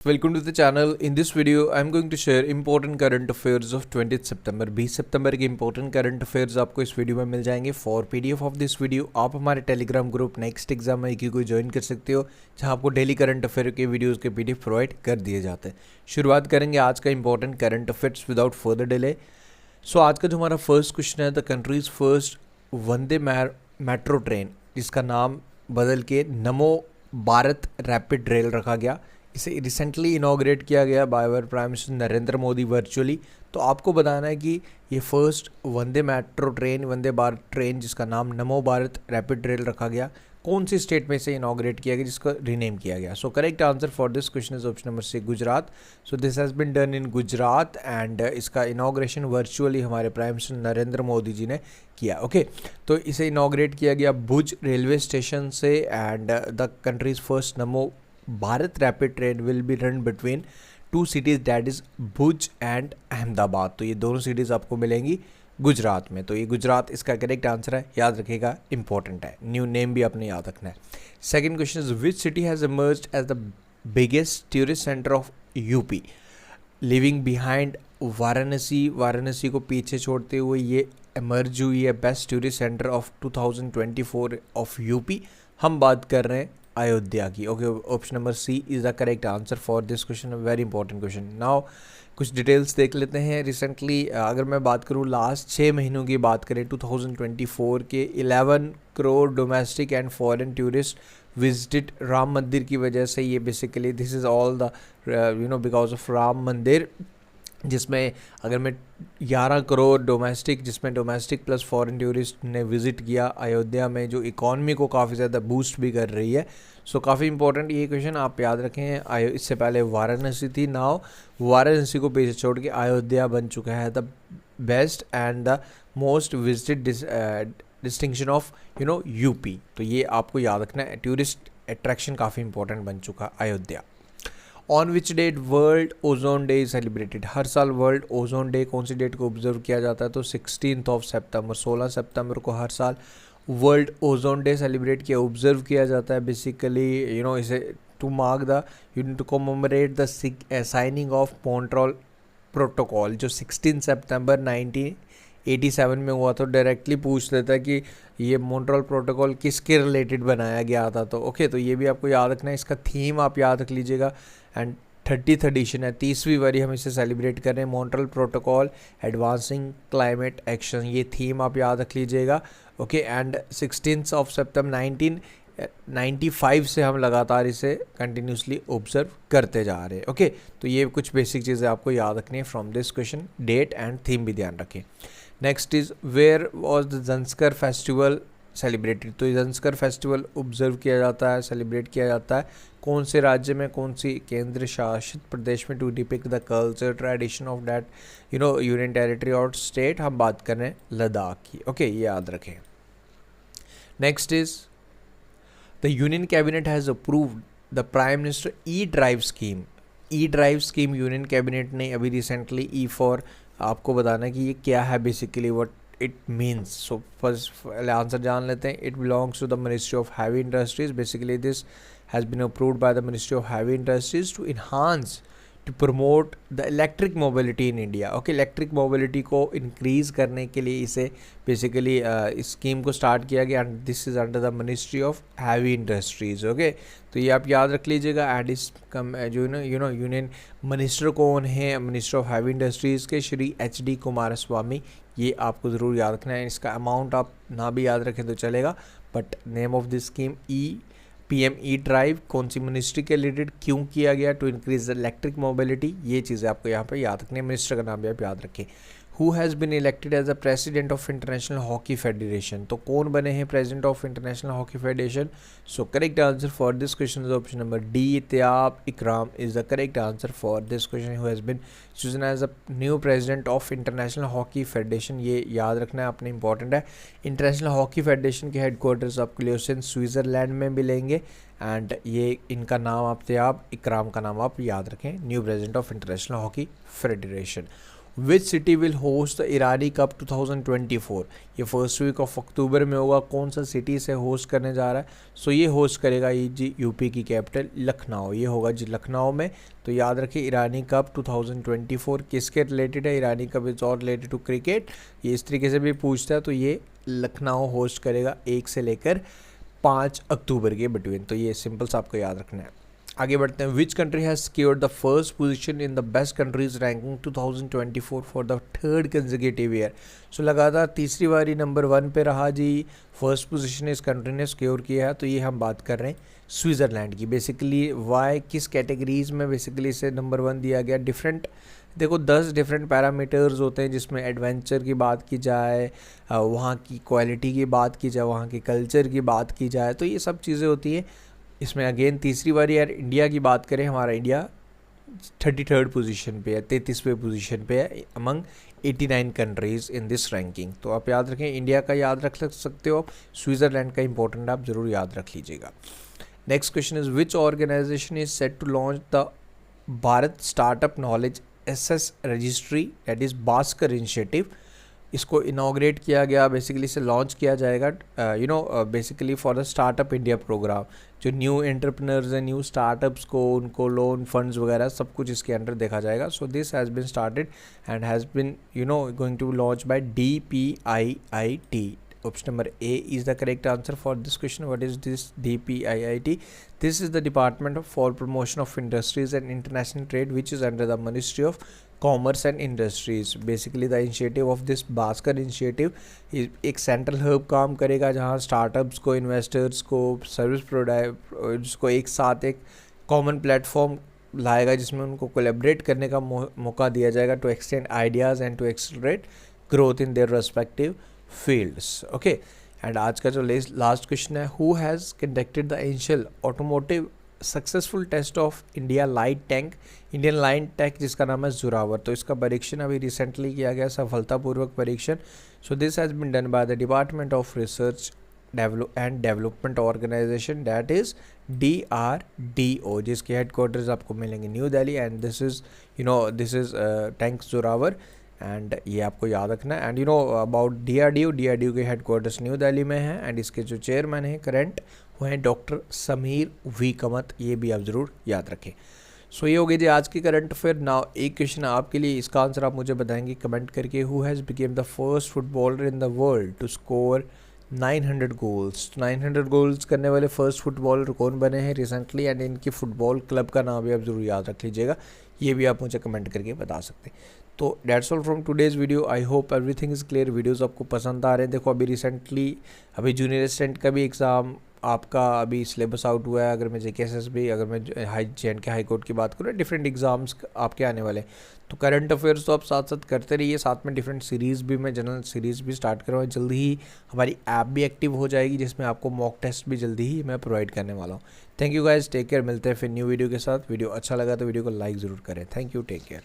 Welcome to the channel. In this video, I am going to share important current affairs of 20th September. 20 सितंबर के important current affairs आपको इस video में मिल जाएंगे. For PDF of this video आप हमारे Telegram group next exam में को join कर सकते हो, जहां आपको डेली करंट अफेयर के वीडियोस के PDF प्रोवाइड कर दिए जाते हैं. शुरुआत करेंगे आज का important current affairs without further delay. So आज का जो हमारा फर्स्ट क्वेश्चन है, the countries first Vande metro train, जिसका नाम बदल के नमो भारत रैपिड रेल रखा गया. इसे रिसेंटली इनॉग्रेट किया गया by our prime minister Narendra Modi virtually. तो आपको बताना है कि ये फर्स्ट वंदे भारत ट्रेन जिसका नाम नमो भारत रैपिड रेल रखा गया, कौन सी स्टेट में से इनॉग्रेट किया गया, जिसको रीनेम किया गया. So correct answer for this question is option number C, Gujarat. So this has been done in Gujarat and इसका इनॉग्रेशन वर्चुअली हमारे प्राइम मिनिस्टर नरेंद्र मोदी जी ने किया. ओके, तो इसे इनॉग्रेट किया गया भुज रेलवे स्टेशन से and the countries first Namo Bharat rapid train will be run between two cities, that is Bhuj and Ahmedabad. तो ये दोनों सिटीज़ आपको मिलेंगी गुजरात में. तो ये गुजरात इसका करेक्ट आंसर है, याद रखिएगा, इंपॉर्टेंट है. न्यू नेम भी आपने याद रखना है. Second question is which city has emerged as the biggest tourist centre of UP, living behind Varanasi. Varanasi को पीछे छोड़ते हुए ये इमर्ज हुई है best tourist centre of 2024 of UP. हम बात कर रहे हैं अयोध्या की. Okay, option number C is the correct answer for this question. Very important question. Now कुछ डिटेल्स देख लेते हैं. रिसेंटली अगर मैं बात करूँ लास्ट 6 महीनों की बात करें, 2024 के 11 crore domestic and foreign tourist visited Ram मंदिर की वजह से. ये basically this is all the because of Ram मंदिर, जिसमें अगर मैं 11 करोड़ डोमेस्टिक, जिसमें डोमेस्टिक प्लस फॉरेन टूरिस्ट ने विज़िट किया अयोध्या में, जो इकॉनमी को काफ़ी ज़्यादा बूस्ट भी कर रही है. सो काफ़ी इंपॉर्टेंट ये क्वेश्चन आप याद रखें. इससे पहले वाराणसी थी, नाउ वाराणसी को पीछे छोड़ के अयोध्या बन चुका है the best and the most visited distinction of UP. तो ये आपको याद रखना है. टूरिस्ट अट्रैक्शन काफ़ी इंपॉर्टेंट बन चुका Ayodhya. On which date world ozone day is celebrated. हर साल वर्ल्ड ओजोन डे कौन सी डेट को ऑब्जर्व किया जाता है? तो 16 सितंबर, 16 सितंबर को हर साल वर्ल्ड ओजोन डे सेलिब्रेट किया, ऑब्जर्व किया जाता है. बेसिकली इसे to mark the to commemorate the signing of Montreal protocol, जो 16 सितंबर 1987 में हुआ. तो डायरेक्टली पूछ लेता है कि ये मॉन्ट्रियल प्रोटोकॉल किसके रिलेटेड बनाया गया था. तो ओके, तो ये भी आपको याद रखना है. इसका थीम आप याद रख लीजिएगा. एंड 30th एडिशन है, 30वीं बारी हम इसे सेलिब्रेट कर रहे हैं. Montreal protocol advancing climate action, ये थीम आप याद रख लीजिएगा. ओके, एंड 16 सितंबर 1995 से हम लगातार इसे कंटिन्यूसली ऑब्जर्व करते जा रहे हैं. ओके, तो ये कुछ बेसिक चीज़ें आपको याद रखनी है from this question. Date and theme भी ध्यान रखें. Next is where was the Zanskar festival celebrated. तो ये जंस्कर फेस्टिवल ऑब्जर्व किया जाता है, सेलिब्रेट किया जाता है कौन से राज्य में, कौन सी केंद्र शासित प्रदेश में, to depict the culture tradition of that union territory और स्टेट. हम बात कर रहे हैं लद्दाख की. ओके, ये याद रखें. Next is the union cabinet has approved the prime minister E drive scheme. E drive scheme union cabinet ने अभी रिसेंटली, ई फॉर आपको बताना है कि ये क्या है, basically what it means. So first answer जान लेते हैं. It belongs to the ministry of heavy industries. Basically this has been approved by the Ministry of Heavy Industries to enhance, to promote the electric mobility in India. Okay, electric mobility को increase करने के लिए इसे basically इस scheme को start किया गया. and this is under the Ministry of Heavy Industries. Okay, तो ये आप याद रख लीजिएगा. एंड इस जो यूनियन मिनिस्टर कौन है, मिनिस्टर ऑफ हैवी इंडस्ट्रीज़ के श्री HD कुमारस्वामी. ये आपको ज़रूर याद रखना है. इसका अमाउंट आप ना भी याद रखें तो चलेगा, but name of this scheme PM E drive, कौन सी मिनिस्ट्री के रिलेटेड, क्यों किया गया, to increase the electric mobility. ये चीज़ें आपको यहाँ पे याद रखनी है. मिनिस्टर का नाम भी आप याद रखें. Who has been elected as the president of international hockey federation. तो कौन बने हैं president of international hockey federation? So correct answer for this question is option number D, Tayyab Ikram is the correct answer for this question. Who has been chosen as the new president of international hockey federation. ये याद रखना है आपने, important है. International hockey federation के headquarters आपको Lausanne Switzerland में मिलेंगे. एंड ये इनका नाम इत्याब इकराम का नाम आप याद रखें, new president of international hockey federation. Which city will host the Irani cup 2024। ये फर्स्ट वीक ऑफ अक्टूबर में होगा। कौन सा सिटी से होस्ट करने जा रहा है? सो ये होस्ट करेगा ये जी यूपी की कैपिटल लखनऊ, ये होगा जी लखनऊ में। तो याद रखिए ईरानी कप 2024 किसके रिलेटेड है? ईरानी कप इज और रिलेटेड टू क्रिकेट। ये इस तरीके से भी पूछता है, तो ये लखनऊ होस्ट करेगा 1 से लेकर 5 अक्टूबर के बिटवीन। तो ये सिंपल सा आपको याद रखना है। आगे बढ़ते हैं। Which country has secured the first position in the best countries ranking 2024 for the third consecutive year. So लगातार तीसरी बारी नंबर 1 पे रहा जी, फर्स्ट पोजीशन इस कंट्री ने सिक्योर किया है। तो ये हम बात कर रहे हैं स्विट्ज़रलैंड की। बेसिकली वाई किस कैटेगरीज में बेसिकली इसे नंबर 1 दिया गया? डिफरेंट, देखो 10 डिफरेंट पैरामीटर्स होते हैं, जिसमें एडवेंचर की बात की जाए, वहाँ की क्वालिटी की बात की जाए, वहाँ के कल्चर की बात की जाए, तो ये सब चीज़ें होती हैं इसमें। अगेन तीसरी बार यार इंडिया की बात करें, हमारा इंडिया 33rd पोजीशन पे है, 33वें पोजीशन पे है among 89 countries in this ranking. तो आप याद रखें, इंडिया का याद रख सकते हो आप, स्विट्ज़रलैंड का इंपॉर्टेंट आप ज़रूर याद रख लीजिएगा। Next question is which organisation is set to launch the Bharat startup knowledge access registry, that is Bhaskar initiative. इसको इनाग्रेट किया गया, बेसिकली इसे लॉन्च किया जाएगा basically for the startup India programme. जो न्यू एंटरप्रेन्योर्स हैं, न्यू स्टार्टअप्स को उनको लोन फंड्स वगैरह सब कुछ इसके अंडर देखा जाएगा। So this has been started and has been going to launch by DPIIT. Option number A is the correct answer for this question. What is this DPIIT? This is the Department for Promotion of Industries and International Trade, which is under the Ministry of Commerce and Industries. Basically the initiative of this Bhaskar initiative एक central hub काम करेगा, जहाँ startups को, investors को, service providers को एक साथ एक कॉमन प्लेटफॉर्म लाएगा, जिसमें उनको कोलैबोरेट करने का मौका दिया जाएगा to extend ideas and to accelerate growth in their respective fields. Okay, and आज का जो लास्ट क्वेश्चन है, who has conducted the initial automotive successful test of India light tank, Indian light tank जिसका नाम है जोरावर। तो इसका परीक्षण अभी रिसेंटली किया गया, सफलतापूर्वक परीक्षण। So this has been done by the department of research and development organisation, that is DRDO, जिसके हेडक्वार्टर्स आपको मिलेंगे new Delhi. And this is tank Zorawar, and ये आपको याद रखना है। एंड अबाउट DRDO के हेडक्वार्टर्स न्यू दिल्ली में हैं, एंड इसके जो चेयरमैन हैं करंट वो हैं डॉक्टर समीर V कमत, ये भी आप ज़रूर याद रखें। सो ये हो गई थी आज की करंट अफेयर। नाउ एक क्वेश्चन आपके लिए, इसका आंसर आप मुझे बताएंगे कमेंट करके। Who has become the first footballer in the world to score 900 goals? 900 goals करने वाले फर्स्ट फुटबॉलर कौन बने हैं रिसेंटली, एंड इनकी फुटबॉल क्लब का नाम भी आप ज़रूर याद रख लीजिएगा, ये भी आप मुझे कमेंट करके बता सकते हैं। तो that's all from today's video. I hope everything is clear. Videos आपको पसंद आ रहे हैं। देखो अभी रिसेंटली जूनियर असिस्टेंट का भी एग्ज़ाम आपका अभी सिलेबस आउट हुआ है। अगर मैं JKSSB, अगर मैं JNK हाई कोर्ट की बात करूँ, डिफरेंट एग्ज़ाम्स आपके आने वाले हैं। तो करंट अफेयर्स तो आप साथ साथ करते रहिए, साथ में डिफरेंट सीरीज़ भी, मैं जनरल सीरीज़ भी स्टार्ट कर रहा हूँ। जल्दी ही हमारी ऐप भी एक्टिव हो जाएगी, जिसमें आपको मॉक टेस्ट भी जल्दी ही मैं प्रोवाइड करने वाला हूँ। Thank you guys, take care. मिलते हैं फिर न्यू वीडियो के साथ। वीडियो अच्छा लगा तो वीडियो को लाइक ज़रूर करें। Thank you, take care.